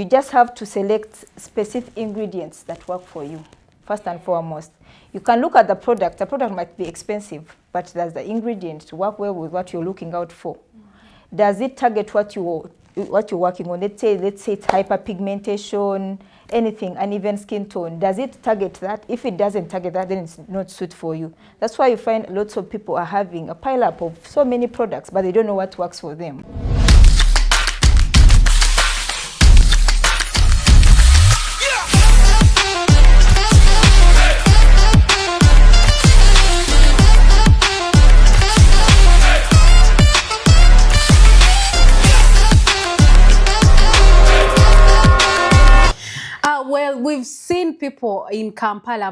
You just have to select specific ingredients that work for you, first and foremost. You can look at the product. The product might be expensive, but there's the ingredients to work well with what you're looking out for. Does it target what you're working on? Let's say it's hyperpigmentation, anything, uneven skin tone. Does it target that? If it doesn't target that, then it's not suit for you. That's why you find lots of people are having a pile-up of so many products, but they don't know what works for them. Well, we've seen people in Kampala,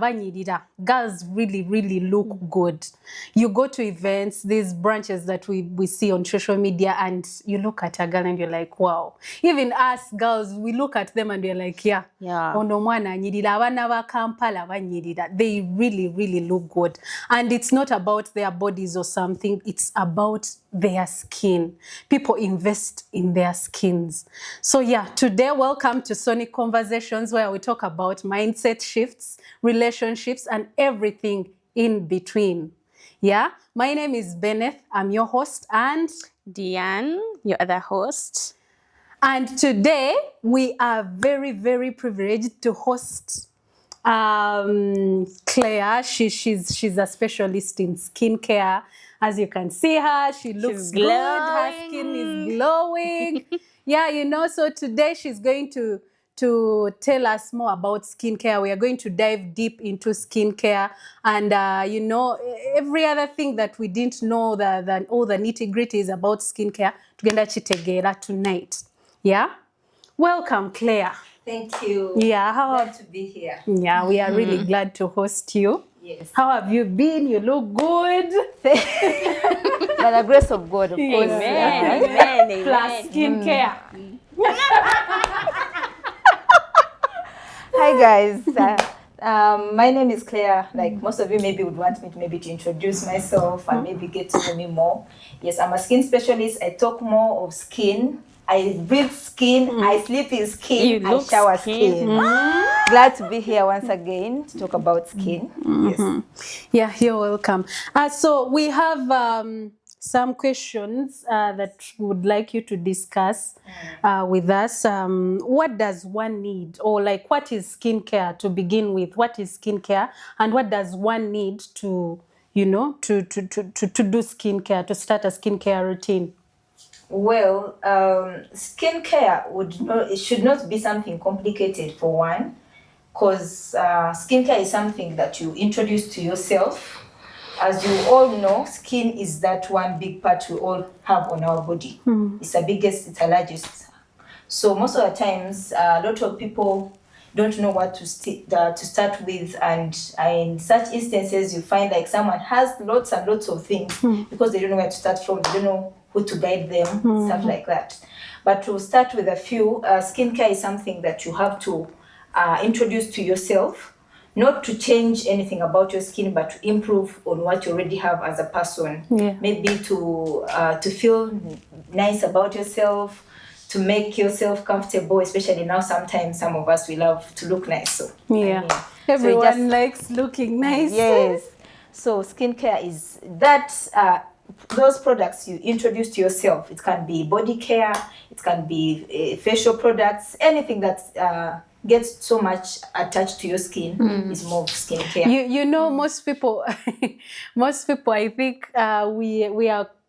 girls really look good. You go to events, these branches that we see on social media, and you look at a girl and you're like, wow. Even us girls, we look at them and we're like, yeah. They really look good. And it's not about their bodies or something, it's about their skin. People invest in their skins. So yeah, today welcome to Sonic Conversations, where we talk about mindset shifts, relationships, and everything in between. Yeah, my name is Benneth. I'm your host, and Diane, your other host. And today we are very privileged to host Claire. She's a specialist in skincare. As you can see her, she looks good. Her skin is glowing. Yeah, you know, so today she's going to tell us more about skincare. We are going to dive deep into skincare and, you know, every other thing that we didn't know, all the nitty-gritties about skincare. Tugenda chitegera tonight. Yeah? Welcome, Claire. Thank you. Yeah, glad to be here. Yeah, we are really glad to host you. Yes. How have you been? You look good. By the grace of God, of course. Amen. Plus skincare. Hi guys. My name is Claire. Like most of you maybe would want me to introduce myself and maybe get to know me more. Yes, I'm a skin specialist. I talk more of skin. I breathe skin, I sleep in skin, I shower skin. Glad to be here once again to talk about skin. Yes. Yeah, you're welcome. So we have some questions that we would like you to discuss with us. What does one need, or like what is skincare to begin with? What is skincare, and what does one need to, you know, to do skincare, to start a skincare routine? Well, skincare it should not be something complicated for one, because skincare is something that you introduce to yourself. As you all know, skin is that one big part we all have on our body. It's the biggest, it's the largest. So most of the times, a lot of people don't know what to start with, and in such instances, you find like someone has lots and lots of things because they don't know where to start from, they don't know who to guide them, stuff like that. But to start with a few, skincare is something that you have to introduce to yourself, not to change anything about your skin, but to improve on what you already have as a person. Yeah. Maybe to feel nice about yourself, to make yourself comfortable, especially now sometimes some of us, we love to look nice. So yeah, everyone likes looking nice. Yes. So skincare is that those products you introduce to yourself. It can be body care, it can be facial products, anything that gets so much attached to your skin is more of skincare. You know, most people I think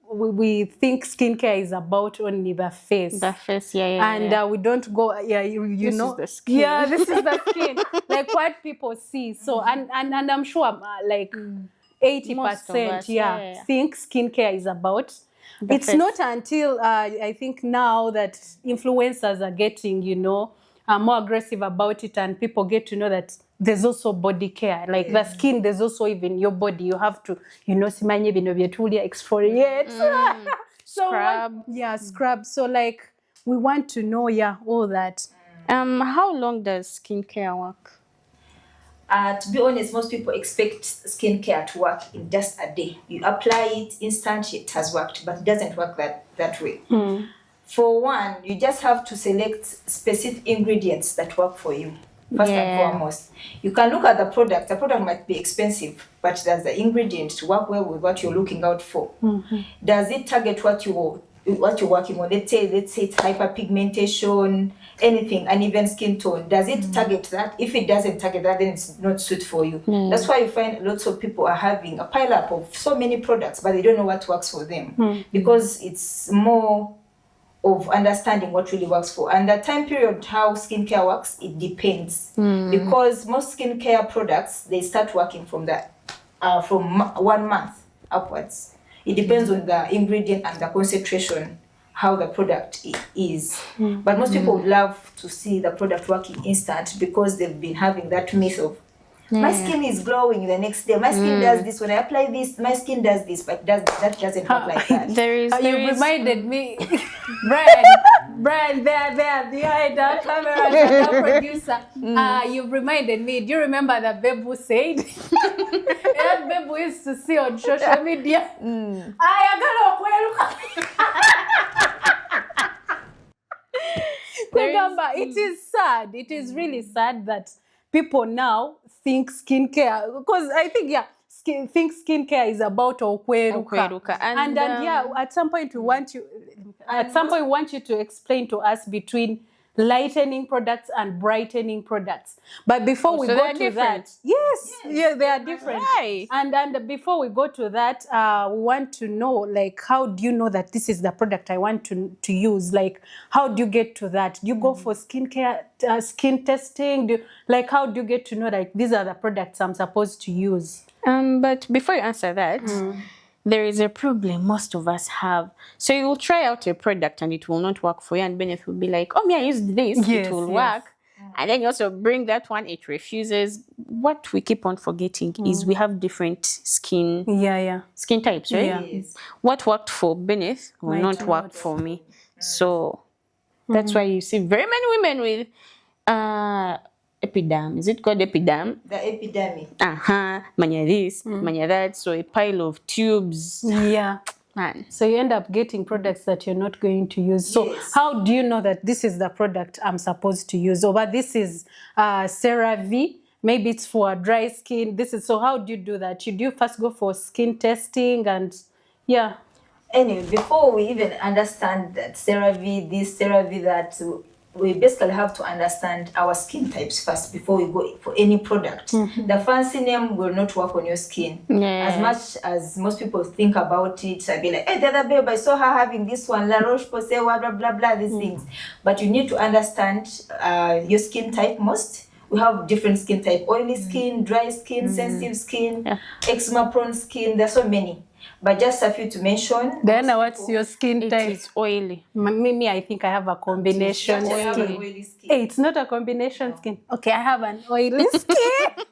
we think skincare is about only the face. The face, yeah. And we don't go, you know. This is the skin. Yeah, this is the skin. Like what people see. So, and I'm sure like 80%, think skincare is about. It's not until I think now that influencers are getting, you know, more aggressive about it, and people get to know that there's also body care. Like the skin, there's also even your body. You have to, you know, exfoliate. So scrub. Scrub. So like we want to know, all that. How long does skincare work? To be honest, most people expect skincare to work in just a day. You apply it, instant, it has worked, but it doesn't work that way. For one, you just have to select specific ingredients that work for you. First and foremost, you can look at the product. The product might be expensive, but does the ingredient work well with what you're looking out for? Does it target what you're working on? Let's say it's hyperpigmentation, anything, uneven skin tone. Does it target that? If it doesn't target that, then it's not suit for you. That's why you find lots of people are having a pile up of so many products, but they don't know what works for them because it's more of understanding what really works for. And the time period how skincare works, it depends because most skincare products, they start working from 1 month upwards. It depends on the ingredient and the concentration, how the product is. But most people would love to see the product working instant because they've been having that myth of my skin is glowing the next day. My skin does this. When I apply this, my skin does this, but that doesn't work like that. You reminded me, Brian, there, behind our camera, the producer. You reminded me. Do you remember the babe who said? That babe we used to see on social media. Remember, it is sad. It is really sad that people now think skincare, because I think think skincare is about okweruka. And at some point we want you to explain to us between lightening products and brightening products. But before we go to that, they are different. Right. And before we go to that, we want to know, like, how do you know that this is the product I want to use? Like, how do you get to that? Do you go for skincare, skin testing? How do you get to know, like, these are the products I'm supposed to use? But before you answer that, there is a problem most of us have. So you will try out a product and it will not work for you, and Benefit will be like, oh, I used this, it will work. And then you also bring that one, it refuses. What we keep on forgetting is we have different skin types, right? Yes. What worked for Benefit will not work for me. So that's why you see very many women with epiderm. Is it called epiderm? The epidermis. Manya this, manya that. So a pile of tubes. Yeah. Man. So you end up getting products that you're not going to use. So how do you know that this is the product I'm supposed to use? Or but this is CeraVe. Maybe it's for dry skin. So how do you do that? Should you first go for skin testing and Anyway, before we even understand that CeraVe, this, CeraVe, that, we basically have to understand our skin types first before we go for any product. The fancy name will not work on your skin. As much as most people think about it, I'd be like, hey, the other babe, I saw her having this one, La Roche-Posay, blah, blah, blah, these things. But you need to understand your skin type most. We have different skin type: oily skin, dry skin, sensitive skin, eczema-prone skin. There's so many. But just a few to mention. Then what's your skin type? It's oily. Me, I think I have a combination skin. Hey, it's not a combination skin. Okay, I have an oily skin.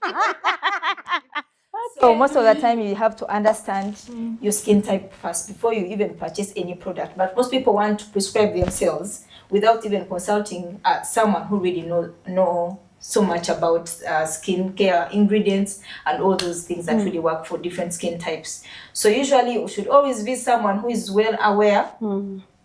So most of the time you have to understand your skin type first before you even purchase any product. But most people want to prescribe themselves without even consulting someone who really know so much about skincare ingredients and all those things that really work for different skin types. So usually we should always visit someone who is well aware,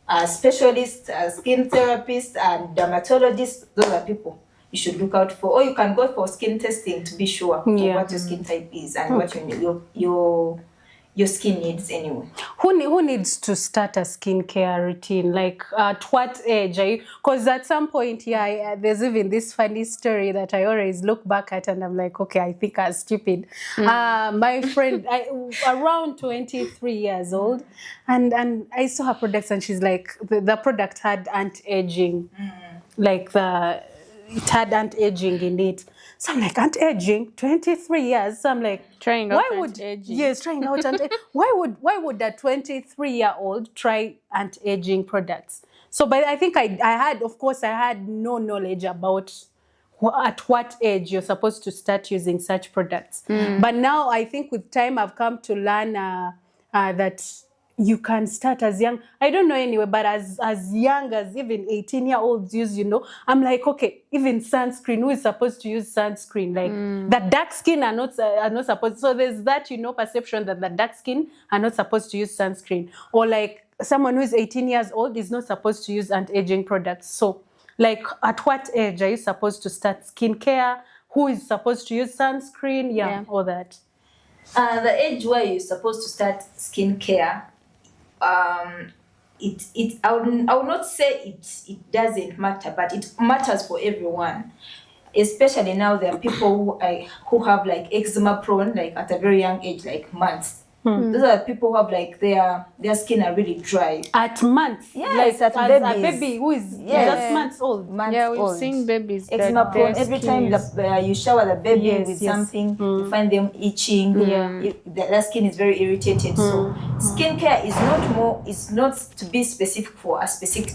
a specialist, a skin therapist, and dermatologist. Those are people you should look out for. Or you can go for skin testing to be sure of what your skin type is and what your skin needs anyway. Who needs to start a skincare routine? Like at what age? Because at some point, there's even this funny story that I always look back at and I'm like, okay, I think I'm stupid. My friend, around 23 years old, and I saw her products and she's like, the product had anti-aging, it had anti-aging in it. So I'm like, anti-aging, 23 years. So I'm like, trying out anti-aging. Yes, trying out anti-aging. Why would a 23-year-old try anti-aging products? So, but I think I had no knowledge about at what age you're supposed to start using such products. But now I think with time I've come to learn that you can start as young, I don't know anyway, but as young as even 18-year-olds use, I'm like, okay, even sunscreen, who is supposed to use sunscreen? Like the dark skin are not supposed, so there's that, perception that the dark skin are not supposed to use sunscreen. Or like someone who is 18 years old is not supposed to use anti-aging products. So, like, at what age are you supposed to start skincare? Who is supposed to use sunscreen? Yeah. All that. The age where you're supposed to start skincare, I would not say it doesn't matter, but it matters for everyone. Especially now, there are people who have like eczema prone, like at a very young age, like months. Those are the people who have like their skin are really dry. At months? Yes, like at as babies. A baby who is just months old. We've seen babies eczema that prone. their Every skin time you shower the baby with yes. something, you find them itching. Their skin is very irritated. So skincare is not to be specific for a specific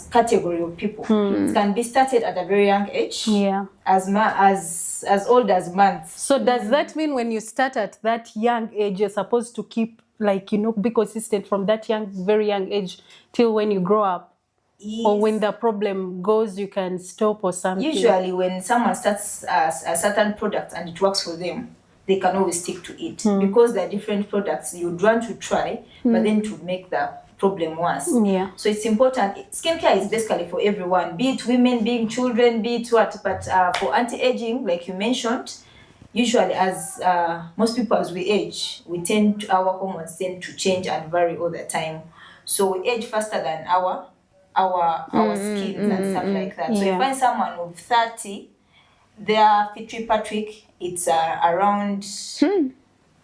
category of people. It can be started at a very young age. Yeah. As old as months. So does that mean when you start at that young age, you're supposed to keep, like, be consistent from that very young age till when you grow up? Yes. Or when the problem goes, you can stop or something? Usually when someone starts a certain product and it works for them, they can always stick to it. Because there are different products you'd want to try, but then to make the problem worse. Yeah. So it's important. Skincare is basically for everyone, be it women, be it children, be it what. But for anti-aging, like you mentioned, usually as most people as we age, our hormones tend to change and vary all the time. So we age faster than our skin and stuff like that. So you find someone of 30, their Fitzpatrick, it's around.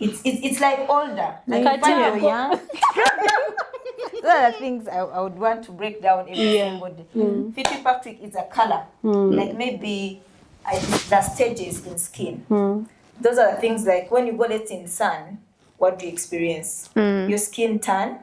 It's like older. Like you find you're young. Those are the things I would want to break down every single day. Fitzpatrick is a color, like maybe the stages in skin. Those are the things like when you go in sun, what do you experience? Your skin tan,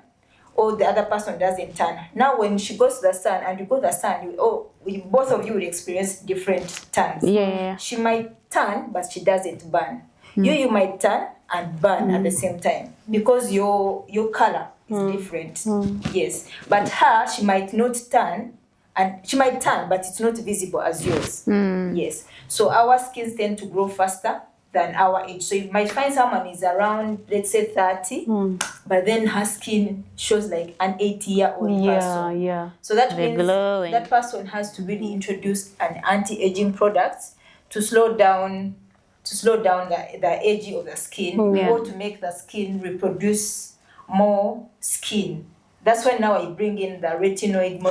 or the other person doesn't tan. Now when she goes to the sun and you go to the sun, both of you will experience different tans. Yeah. She might tan, but she doesn't burn. You might tan and burn at the same time because your color is different. Yes, but her, she might not tan, and she might tan, but it's not visible as yours. Yes, so our skins tend to grow faster than our age. So you might find someone is around, let's say 30, but then her skin shows like an 80-year-old person. Yeah. So that They're means glowing. that person has to really introduce an anti-aging product to slow down the aging of the skin, or to make the skin reproduce more skin. That's why now I bring in the retinoid.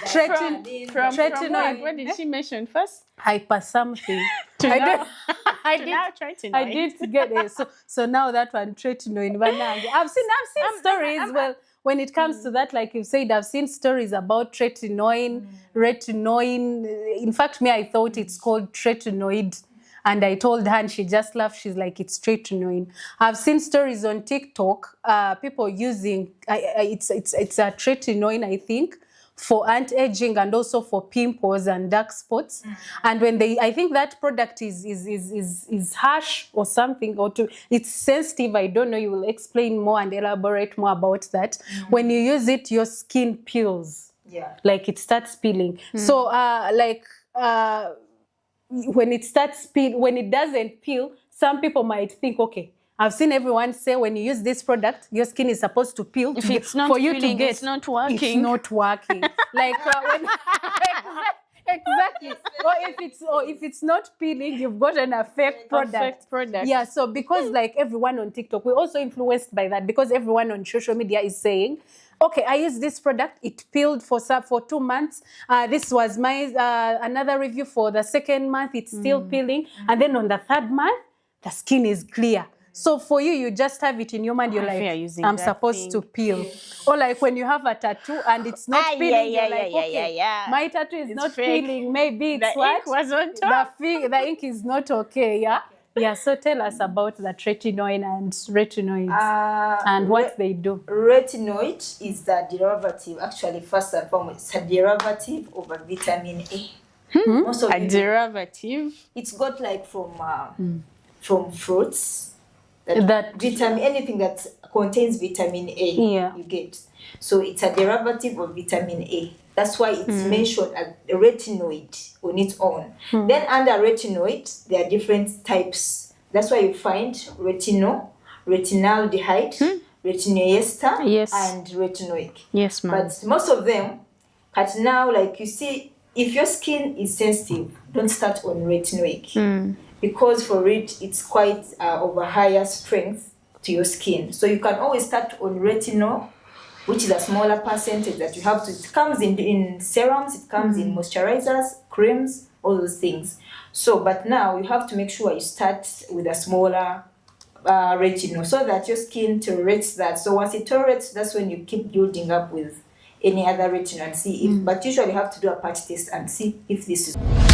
Tretinoid. What did she mention first? Hyper something. I did get it. So now that one, tretinoin. I've seen stories. Well, when it comes to that, like you said, I've seen stories about retinoin. In fact, I thought it's called tretinoid. And I told her, and she just laughed. She's like, it's tretinoin. I've seen stories on TikTok, people using it's a tretinoin, I think, for anti-aging and also for pimples and dark spots. And when I think that product is harsh or something, it's sensitive. I don't know. You will explain more and elaborate more about that. When you use it, your skin peels. Yeah. Like it starts peeling. So when it doesn't peel, some people might think, okay, I've seen everyone say when you use this product, your skin is supposed to peel. If it's not for you peeling, to get, it's not working. It's not working. Like exactly. Or if it's not peeling, you've gotten a fake product. Yeah. So because like everyone on TikTok, we're also influenced by that because everyone on social media is saying, okay, I used this product. It peeled for 2 months. This was my another review for the second month. It's still peeling, and then on the third month, the skin is clear. So for you, you just have it in your mind. You're like, I'm supposed to peel. Or like when you have a tattoo and it's not peeling, you're like, okay, my tattoo is not peeling. Maybe it's the ink was on top. The ink is not okay. Yeah. Yeah. So tell us about the tretinoin and retinoids and what they do. Retinoid is the derivative. Actually, first and foremost, it's a derivative of a vitamin A. A derivative. It's got like from fruits. That vitamin, anything that contains vitamin A, you get. So it's a derivative of vitamin A. That's why it's mentioned as a retinoid on its own. Then under retinoid, there are different types. That's why you find retinol, retinaldehyde, Retinoester Yes. and Retinoic. Yes, ma'am. But most of them, at now, like you see, if your skin is sensitive, don't start on Retinoic because for it, it's quite of a higher strength to your skin. So you can always start on retinol, which is a smaller percentage that you have to. It comes in serums, it comes in moisturizers, creams, all those things. So, but now you have to make sure you start with a smaller retinol so that your skin tolerates that. So once it tolerates, that's when you keep building up with any other retinol and see if. But usually you have to do a patch test and see if this is.